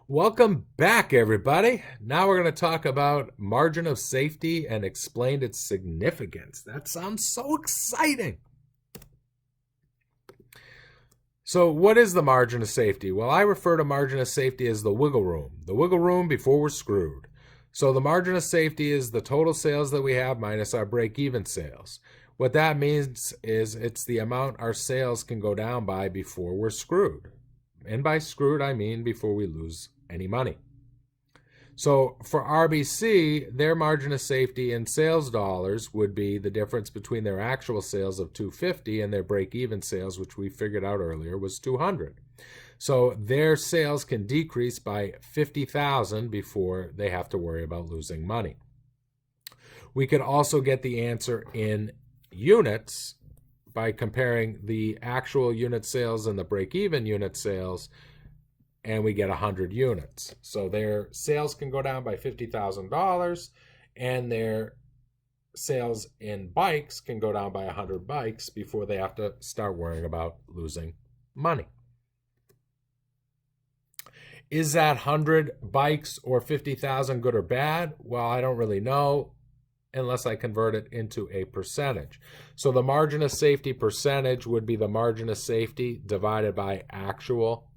Welcome back, everybody. Now we're going to talk about margin of safety and explain its significance. That sounds so exciting. So what is the margin of safety? Well, I refer to margin of safety as the wiggle room. The wiggle room before we're screwed. So the margin of safety is the total sales that we have minus our break-even sales. What that means is it's the amount our sales can go down by before we're screwed. And by screwed, I mean before we lose any money. So for RBC, their margin of safety in sales dollars would be the difference between their actual sales of $250 and their break-even sales, which we figured out earlier was $200. So their sales can decrease by $50,000 before they have to worry about losing money. We could also get the answer in units by comparing the actual unit sales and the break-even unit sales, and we get 100 units. So their sales can go down by $50,000, and their sales in bikes can go down by 100 bikes before they have to start worrying about losing money. Is that 100 bikes or 50,000 good or bad? Well, I don't really know unless I convert it into a percentage. So the margin of safety percentage would be the margin of safety divided by actual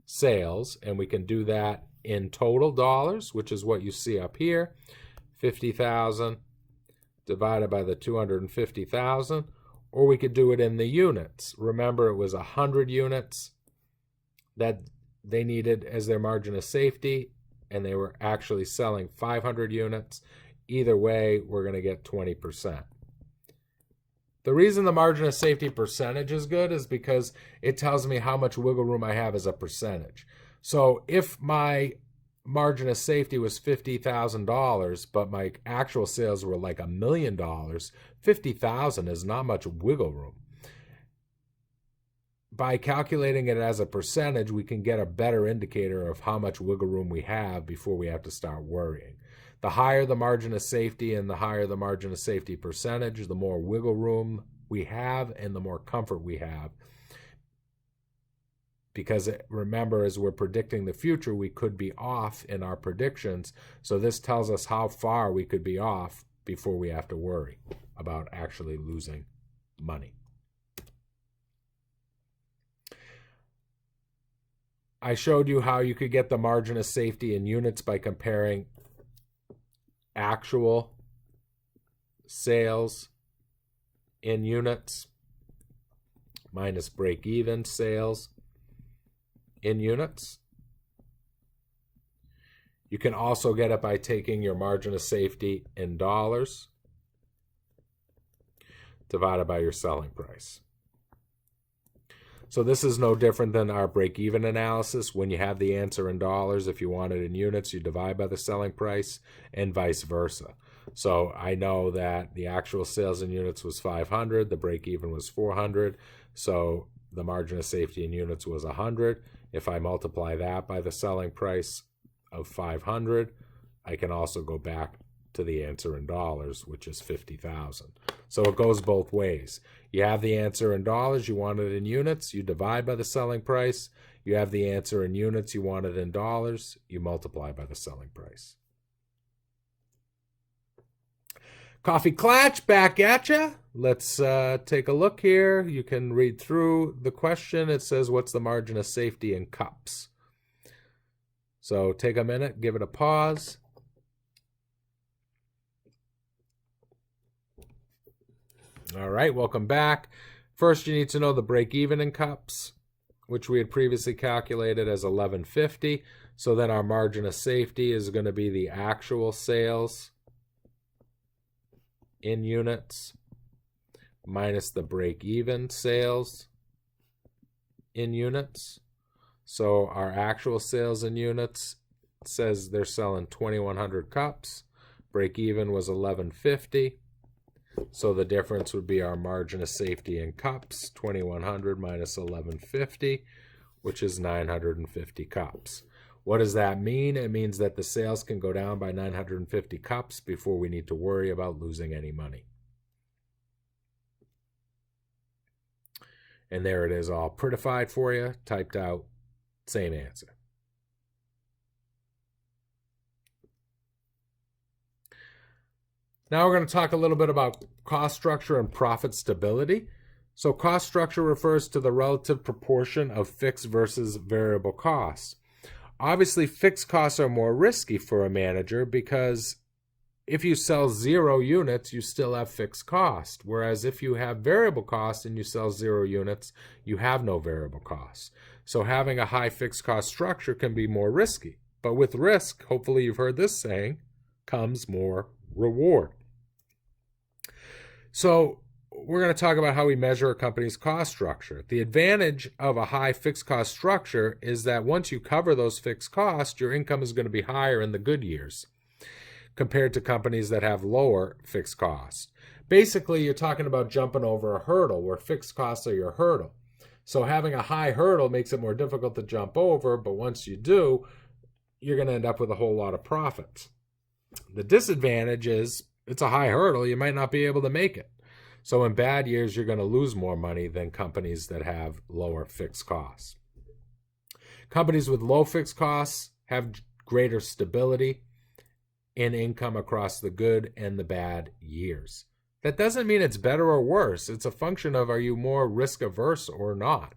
sales, and we can do that in total dollars, which is what you see up here, 50,000 divided by the 250,000, or we could do it in the units. Remember, it was 100 units that they needed as their margin of safety, and they were actually selling 500 units. Either way, we're going to get 20%. The reason the margin of safety percentage is good is because it tells me how much wiggle room I have as a percentage. So if my margin of safety was $50,000, but my actual sales were like $1 million, $50,000 is not much wiggle room. By calculating it as a percentage, we can get a better indicator of how much wiggle room we have before we have to start worrying. The higher the margin of safety and the higher the margin of safety percentage, the more wiggle room we have and the more comfort we have. Because remember, as we're predicting the future, we could be off in our predictions. So this tells us how far we could be off before we have to worry about actually losing money. I showed you how you could get the margin of safety in units by comparing actual sales in units minus break-even sales in units. You can also get it by taking your margin of safety in dollars divided by your selling price. So this is no different than our break-even analysis. When you have the answer in dollars, if you want it in units, you divide by the selling price, and vice versa. So I know that the actual sales in units was 500, the break-even was 400, so the margin of safety in units was 100. If I multiply that by the selling price of 500, I can also go back to the answer in dollars, which is 50,000. So it goes both ways. You have the answer in dollars, you want it in units, you divide by the selling price. You have the answer in units, you want it in dollars, you multiply by the selling price. Coffee Clatch, back at ya. Let's take a look here. You can read through the question. It says, what's the margin of safety in cups? So take a minute, give it a pause. All right, welcome back. First, you need to know the break-even in cups, which we had previously calculated as $11.50. So then our margin of safety is going to be the actual sales in units minus the break-even sales in units. So our actual sales in units says they're selling 2,100 cups. Break-even was $11.50. So the difference would be our margin of safety in cups, 2,100 minus 1150, which is 950 cups. What does that mean? It means that the sales can go down by 950 cups before we need to worry about losing any money. And there it is all prettified for you, typed out, same answer. Now we're going to talk a little bit about cost structure and profit stability. So cost structure refers to the relative proportion of fixed versus variable costs. Obviously, fixed costs are more risky for a manager because if you sell 0 units, you still have fixed cost. Whereas if you have variable costs and you sell 0 units, you have no variable costs. So having a high fixed cost structure can be more risky. But with risk, hopefully you've heard this saying, comes more reward. So we're going to talk about how we measure a company's cost structure. The advantage of a high fixed cost structure is that once you cover those fixed costs, your income is going to be higher in the good years compared to companies that have lower fixed costs. Basically, you're talking about jumping over a hurdle where fixed costs are your hurdle. So having a high hurdle makes it more difficult to jump over, but once you do, you're going to end up with a whole lot of profits. The disadvantage is it's a high hurdle. You might not be able to make it. So in bad years, you're going to lose more money than companies that have lower fixed costs. Companies with low fixed costs have greater stability in income across the good and the bad years. That doesn't mean it's better or worse. It's a function of, are you more risk averse or not?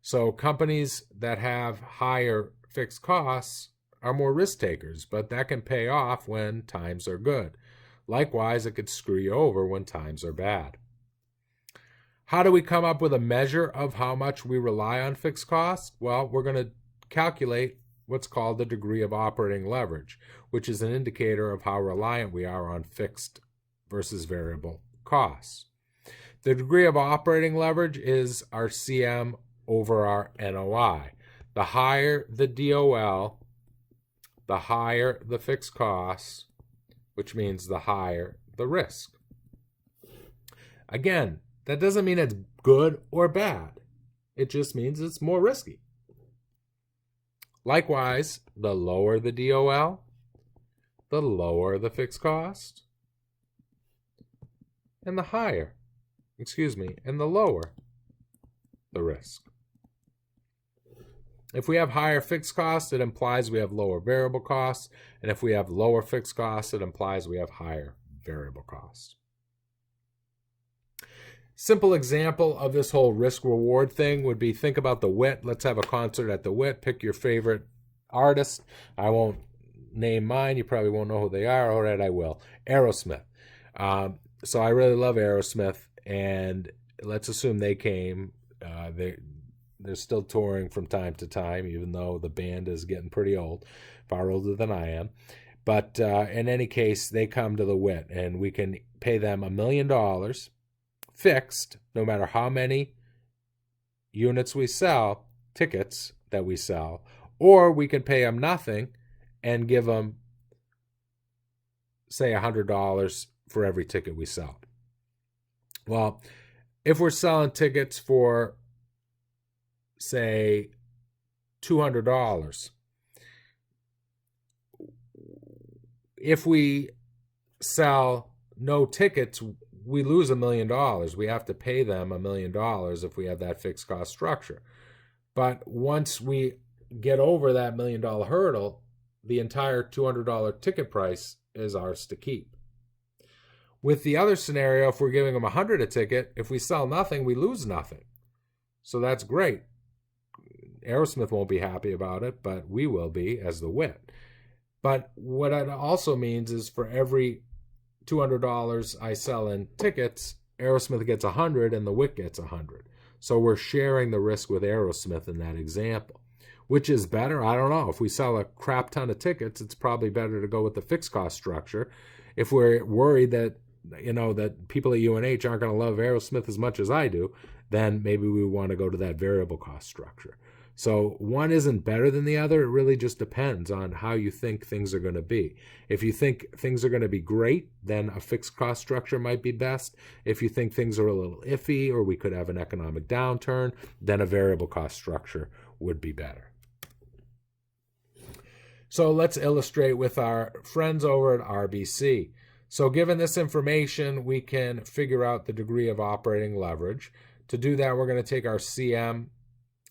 So companies that have higher fixed costs are more risk takers, but that can pay off when times are good. Likewise, it could screw you over when times are bad. How do we come up with a measure of how much we rely on fixed costs? Well, we're going to calculate what's called the degree of operating leverage, which is an indicator of how reliant we are on fixed versus variable costs. The degree of operating leverage is our CM over our NOI. The higher the DOL, the higher the fixed costs, which means the higher the risk. Again, that doesn't mean it's good or bad. It just means it's more risky. Likewise, the lower the DOL, the lower the fixed cost, and the lower the risk. If we have higher fixed costs, it implies we have lower variable costs. And if we have lower fixed costs, it implies we have higher variable costs. Simple example of this whole risk-reward thing would be, think about the Wit. Let's have a concert at the Wit. Pick your favorite artist. I won't name mine. You probably won't know who they are. All right, I will. Aerosmith. So I really love Aerosmith, and let's assume they came. They're still touring from time to time, even though the band is getting pretty old, far older than I am. But in any case, they come to the Wit, and we can pay them $1 million fixed, no matter how many units we sell, tickets that we sell, or we can pay them nothing and give them, say, $100 for every ticket we sell. Well, if we're selling tickets for, say, $200, if we sell no tickets, we lose $1 million. We have to pay them $1 million if we have that fixed cost structure. But once we get over that $1 million hurdle, the entire $200 ticket price is ours to keep. With the other scenario, if we're giving them $100 a ticket, if we sell nothing, we lose nothing. So that's great. Aerosmith won't be happy about it, but we will be as the Wit. But what it also means is for every $200 I sell in tickets, Aerosmith gets $100 and the Wit gets $100. So we're sharing the risk with Aerosmith in that example. Which is better? I don't know. If we sell a crap ton of tickets, it's probably better to go with the fixed cost structure. If we're worried that, that people at UNH aren't going to love Aerosmith as much as I do, then maybe we want to go to that variable cost structure. So one isn't better than the other. It really just depends on how you think things are going to be. If you think things are going to be great, then a fixed cost structure might be best. If you think things are a little iffy or we could have an economic downturn, then a variable cost structure would be better. So let's illustrate with our friends over at RBC. So given this information, we can figure out the degree of operating leverage. To do that, we're going to take our CM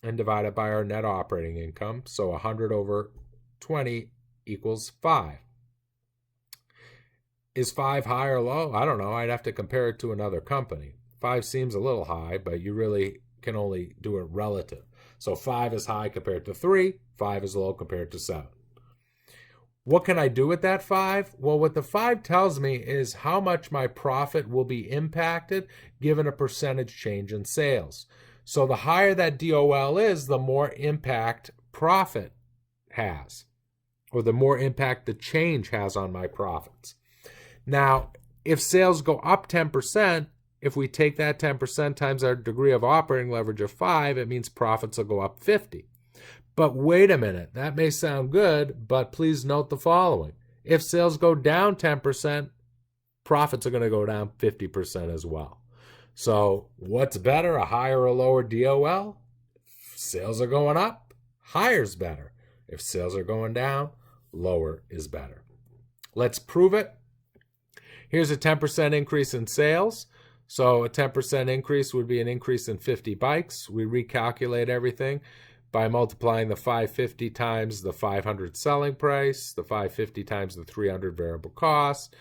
and divide it by our net operating income. So 100 over 20 equals 5. Is 5 high or low? I don't know. I'd have to compare it to another company. 5 seems a little high, but you really can only do it relative. So 5 is high compared to 3. 5 is low compared to 7. What can I do with that 5? Well, what the 5 tells me is how much my profit will be impacted given a percentage change in sales. So the higher that DOL is, the more impact profit has, or the more impact the change has on my profits. Now, if sales go up 10%, if we take that 10% times our degree of operating leverage of 5, it means profits will go up 50. But wait a minute, that may sound good, but please note the following. If sales go down 10%, profits are going to go down 50% as well. So what's better, a higher or lower DOL? If sales are going up, higher is better. If sales are going down, lower is better. Let's prove it. Here's a 10% increase in sales. So a 10% increase would be an increase in 50 bikes. We recalculate everything by multiplying the 550 times the 500 selling price, the 550 times the 300 variable cost.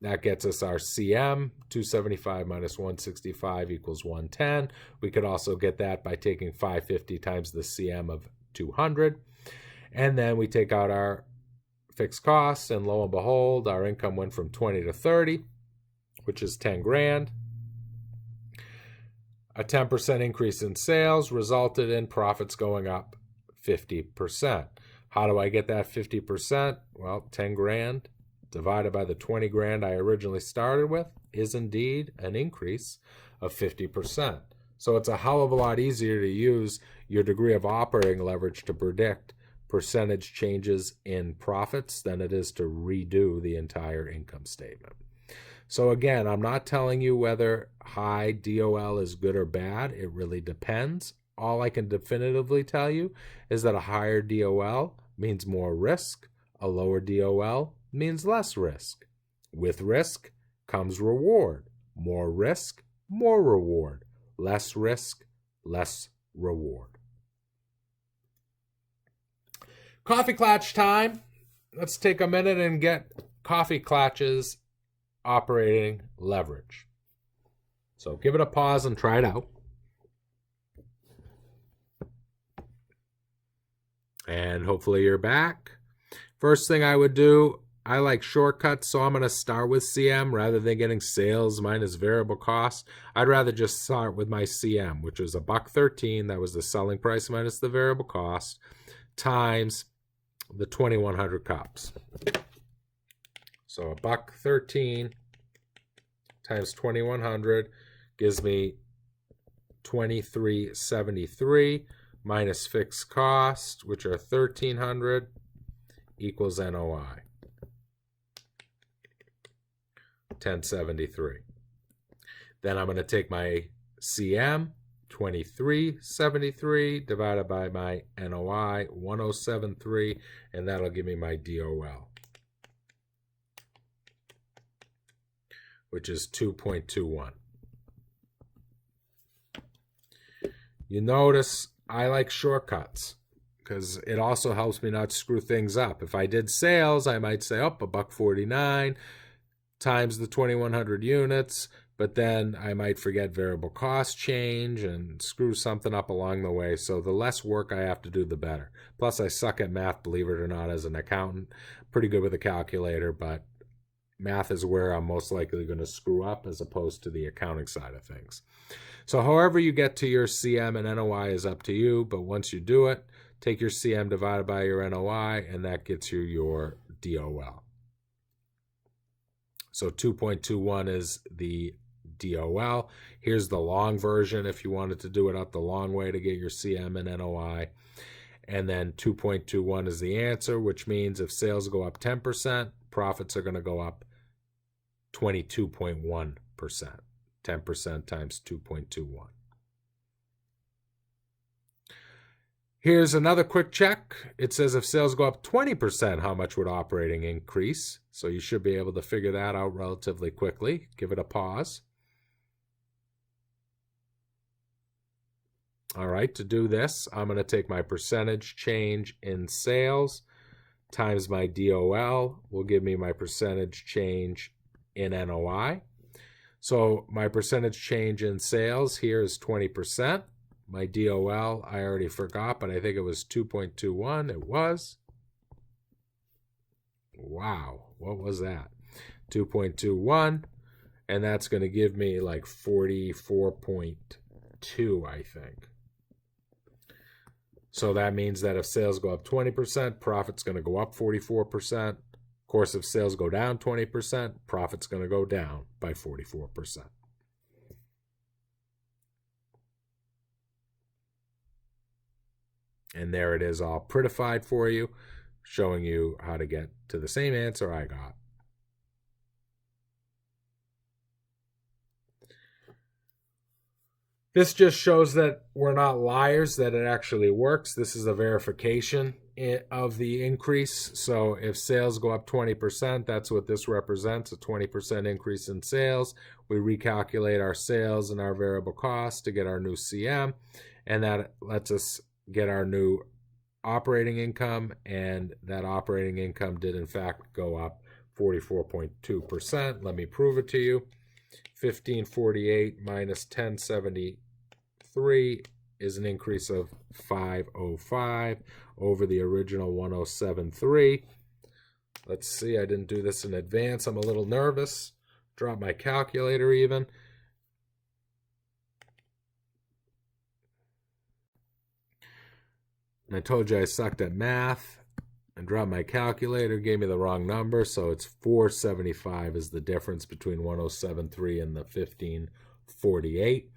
That gets us our CM, 275 minus 165 equals 110. We could also get that by taking 550 times the CM of 200. And then we take out our fixed costs, and lo and behold, our income went from 20 to 30, which is 10 grand. A 10% increase in sales resulted in profits going up 50%. How do I get that 50%? Well, 10 grand divided by the 20 grand I originally started with is indeed an increase of 50%. So it's a hell of a lot easier to use your degree of operating leverage to predict percentage changes in profits than it is to redo the entire income statement. So again, I'm not telling you whether high DOL is good or bad. It really depends. All I can definitively tell you is that a higher DOL means more risk. A lower DOL means less risk. With risk comes reward. More risk, more reward. Less risk, less reward. Coffee Klatch time. Let's take a minute and get Coffee Klatch's operating leverage. So give it a pause and try it out. And hopefully you're back. First thing I would do, I like shortcuts, so I'm going to start with CM rather than getting sales minus variable cost. I'd rather just start with my CM, which was $1.13. That was the selling price minus the variable cost, times the 2,100 cups. So $1.13 times 2,100 gives me $23.73 minus fixed cost, which are 1,300, equals NOI. 1073. Then I'm going to take my CM, 2373, divided by my NOI, 1073, and that'll give me my DOL, which is 2.21. You notice I like shortcuts because it also helps me not screw things up. If I did sales, I might say, oh, $1.49 times the 2,100 units, but then I might forget variable cost change and screw something up along the way. So the less work I have to do, the better. Plus, I suck at math, believe it or not, as an accountant. Pretty good with a calculator, but math is where I'm most likely going to screw up as opposed to the accounting side of things. So however you get to your CM and NOI is up to you, but once you do it, take your CM divided by your NOI, and that gets you your DOL. So 2.21 is the DOL. Here's the long version if you wanted to do it up the long way to get your CM and NOI. And then 2.21 is the answer, which means if sales go up 10%, profits are going to go up 22.1%. 10% times 2.21. Here's another quick check. It says if sales go up 20%, how much would operating increase? So you should be able to figure that out relatively quickly. Give it a pause. All right, to do this, I'm going to take my percentage change in sales times my DOL will give me my percentage change in NOI. So my percentage change in sales here is 20%. My DOL, I already forgot, but I think it was 2.21. It was. Wow, what was that? 2.21, and that's going to give me like 44.2, I think. So that means that if sales go up 20%, profit's going to go up 44%. Of course, if sales go down 20%, profit's going to go down by 44%. And there it is all prettified for you, showing you how to get to the same answer I got. This just shows that we're not liars, that it actually works. This is a verification of the increase. So if sales go up 20%, that's what this represents, a 20% increase in sales. We recalculate our sales and our variable costs to get our new CM, and that lets us get our new operating income, and that operating income did in fact go up 44.2%. Let me prove it to you. 1548 minus 1073 is an increase of 505 over the original 1073. Let's see, I didn't do this in advance. I'm a little nervous. Drop my calculator even. And I told you I sucked at math, and dropped my calculator, gave me the wrong number, so it's 475 is the difference between 1073 and the 1548.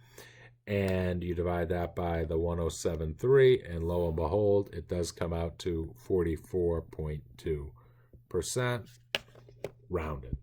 And you divide that by the 1073, and lo and behold, it does come out to 44.2%, rounded.